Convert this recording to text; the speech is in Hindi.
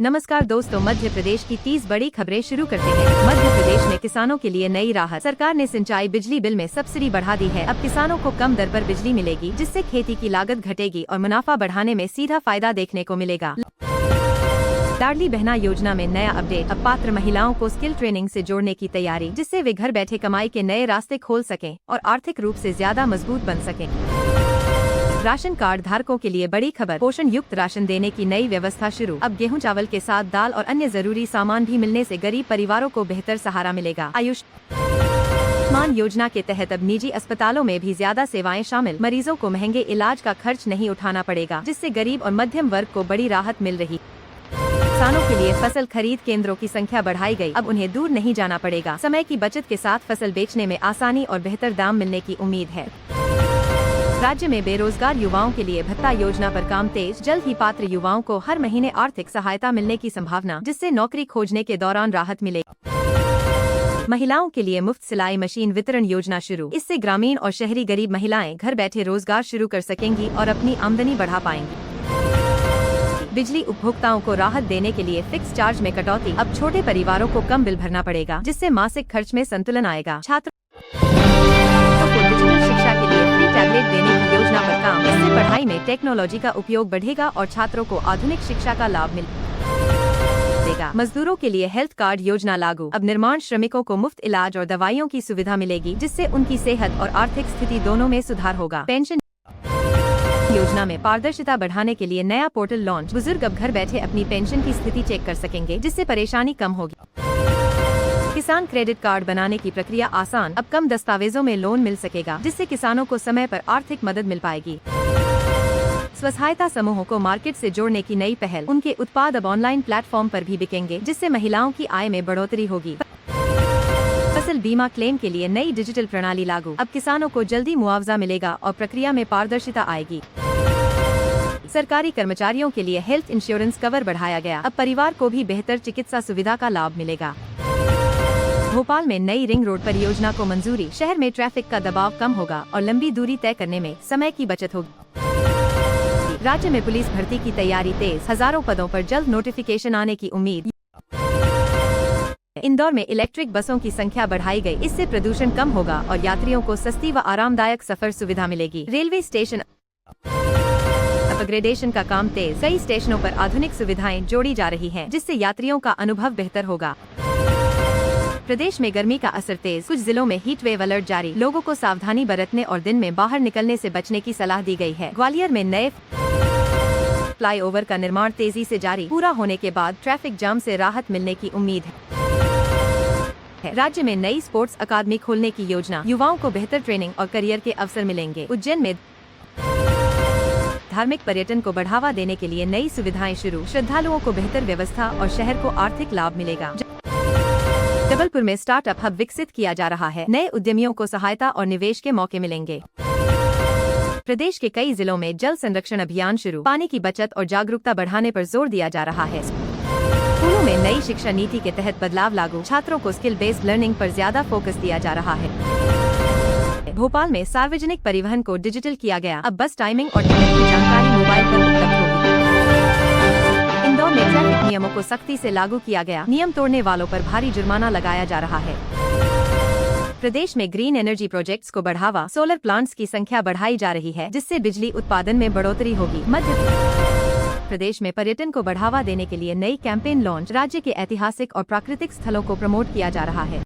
नमस्कार दोस्तों, मध्य प्रदेश की 30 बड़ी खबरें शुरू करते हैं। मध्य प्रदेश में किसानों के लिए नई राहत। सरकार ने सिंचाई बिजली बिल में सब्सिडी बढ़ा दी है। अब किसानों को कम दर पर बिजली मिलेगी, जिससे खेती की लागत घटेगी और मुनाफा बढ़ाने में सीधा फायदा देखने को मिलेगा। लाडली बहना योजना में नया अपडेट। अब पात्र महिलाओं को स्किल ट्रेनिंग से जोड़ने की तैयारी, जिससे वे घर बैठे कमाई के नए रास्ते खोल सकें और आर्थिक रूप से ज्यादा मजबूत बन सकें। राशन कार्ड धारकों के लिए बड़ी खबर। पोषण युक्त राशन देने की नई व्यवस्था शुरू। अब गेहूं चावल के साथ दाल और अन्य जरूरी सामान भी मिलने से गरीब परिवारों को बेहतर सहारा मिलेगा। आयुष्मान योजना के तहत अब निजी अस्पतालों में भी ज्यादा सेवाएं शामिल। मरीजों को महंगे इलाज का खर्च नहीं उठाना पड़ेगा, जिससे गरीब और मध्यम वर्ग को बड़ी राहत मिल रही। किसानों के लिए फसल खरीद केंद्रों की संख्या बढ़ाई गई। अब उन्हें दूर नहीं जाना पड़ेगा। समय की बचत के साथ फसल बेचने में आसानी और बेहतर दाम मिलने की उम्मीद है। राज्य में बेरोजगार युवाओं के लिए भत्ता योजना पर काम तेज। जल्द ही पात्र युवाओं को हर महीने आर्थिक सहायता मिलने की संभावना, जिससे नौकरी खोजने के दौरान राहत मिलेगी। महिलाओं के लिए मुफ्त सिलाई मशीन वितरण योजना शुरू। इससे ग्रामीण और शहरी गरीब महिलाएं घर बैठे रोजगार शुरू कर सकेंगी और अपनी आमदनी बढ़ा पाएंगी। बिजली उपभोक्ताओं को राहत देने के लिए फिक्स चार्ज में कटौती। अब छोटे परिवारों को कम बिल भरना पड़ेगा, जिससे मासिक खर्च में संतुलन आएगा। छात्रों को डिजिटल शिक्षा के लिए फ्री टैबलेट देने की योजना पर काम। इससे पढ़ाई में टेक्नोलॉजी का उपयोग बढ़ेगा और छात्रों को आधुनिक शिक्षा का लाभ मिलेगा। मजदूरों के लिए हेल्थ कार्ड योजना लागू। अब निर्माण श्रमिकों को मुफ्त इलाज और दवाइयों की सुविधा मिलेगी, जिससे उनकी सेहत और आर्थिक स्थिति दोनों में सुधार होगा। पेंशन योजना में पारदर्शिता बढ़ाने के लिए नया पोर्टल लॉन्च। बुजुर्ग अब घर बैठे अपनी पेंशन की स्थिति चेक कर सकेंगे, जिससे परेशानी कम होगी। किसान क्रेडिट कार्ड बनाने की प्रक्रिया आसान। अब कम दस्तावेजों में लोन मिल सकेगा, जिससे किसानों को समय पर आर्थिक मदद मिल पाएगी। स्वसहायता समूहों को मार्केट से जोड़ने की नई पहल। उनके उत्पाद अब ऑनलाइन प्लेटफॉर्म पर भी बिकेंगे, जिससे महिलाओं की आय में बढ़ोतरी होगी। फसल बीमा क्लेम के लिए नई डिजिटल प्रणाली लागू। अब किसानों को जल्दी मुआवजा मिलेगा और प्रक्रिया में पारदर्शिता आएगी। सरकारी कर्मचारियों के लिए हेल्थ इंश्योरेंस कवर बढ़ाया गया। अब परिवार को भी बेहतर चिकित्सा सुविधा का लाभ मिलेगा। भोपाल में नई रिंग रोड परियोजना को मंजूरी। शहर में ट्रैफिक का दबाव कम होगा और लंबी दूरी तय करने में समय की बचत होगी। राज्य में पुलिस भर्ती की तैयारी तेज। हजारों पदों पर जल्द नोटिफिकेशन आने की उम्मीद। इंदौर में इलेक्ट्रिक बसों की संख्या बढ़ाई गई। इससे प्रदूषण कम होगा और यात्रियों को सस्ती व आरामदायक सफर सुविधा मिलेगी। रेलवे स्टेशन अपग्रेडेशन का काम तेज। कई स्टेशनों पर आधुनिक सुविधाएं जोड़ी जा रही हैं, जिससे यात्रियों का अनुभव बेहतर होगा। प्रदेश में गर्मी का असर तेज। कुछ जिलों में हीट वेव अलर्ट जारी। लोगों को सावधानी बरतने और दिन में बाहर निकलने से बचने की सलाह दी गई है। ग्वालियर में नए फ्लाईओवर का निर्माण तेजी से जारी। पूरा होने के बाद ट्रैफिक जाम से राहत मिलने की उम्मीद है। राज्य में नई स्पोर्ट्स अकादमी खोलने की योजना। युवाओं को बेहतर ट्रेनिंग और करियर के अवसर मिलेंगे। उज्जैन में धार्मिक पर्यटन को बढ़ावा देने के लिए नई सुविधाएं शुरू। श्रद्धालुओं को बेहतर व्यवस्था और शहर को आर्थिक लाभ मिलेगा। जबलपुर में स्टार्टअप हब विकसित किया जा रहा है। नए उद्यमियों को सहायता और निवेश के मौके मिलेंगे। प्रदेश के कई जिलों में जल संरक्षण अभियान शुरू। पानी की बचत और जागरूकता बढ़ाने पर जोर दिया जा रहा है। स्कूलों में नई शिक्षा नीति के तहत बदलाव लागू। छात्रों को स्किल बेस्ड लर्निंग पर ज्यादा फोकस दिया जा रहा है। भोपाल में सार्वजनिक परिवहन को डिजिटल किया गया। अब बस टाइमिंग और टिकट की जानकारी मोबाइल पर उपलब्ध होगी। इंदौर में ट्रैफिक नियमों को सख्ती से लागू किया गया। नियम तोड़ने वालों पर भारी जुर्माना लगाया जा रहा है। प्रदेश में ग्रीन एनर्जी प्रोजेक्ट्स को बढ़ावा। सोलर प्लांट्स की संख्या बढ़ाई जा रही है, जिससे बिजली उत्पादन में बढ़ोतरी होगी। मध्य प्रदेश में पर्यटन को बढ़ावा देने के लिए नई कैंपेन लॉन्च। राज्य के ऐतिहासिक और प्राकृतिक स्थलों को प्रमोट किया जा रहा है।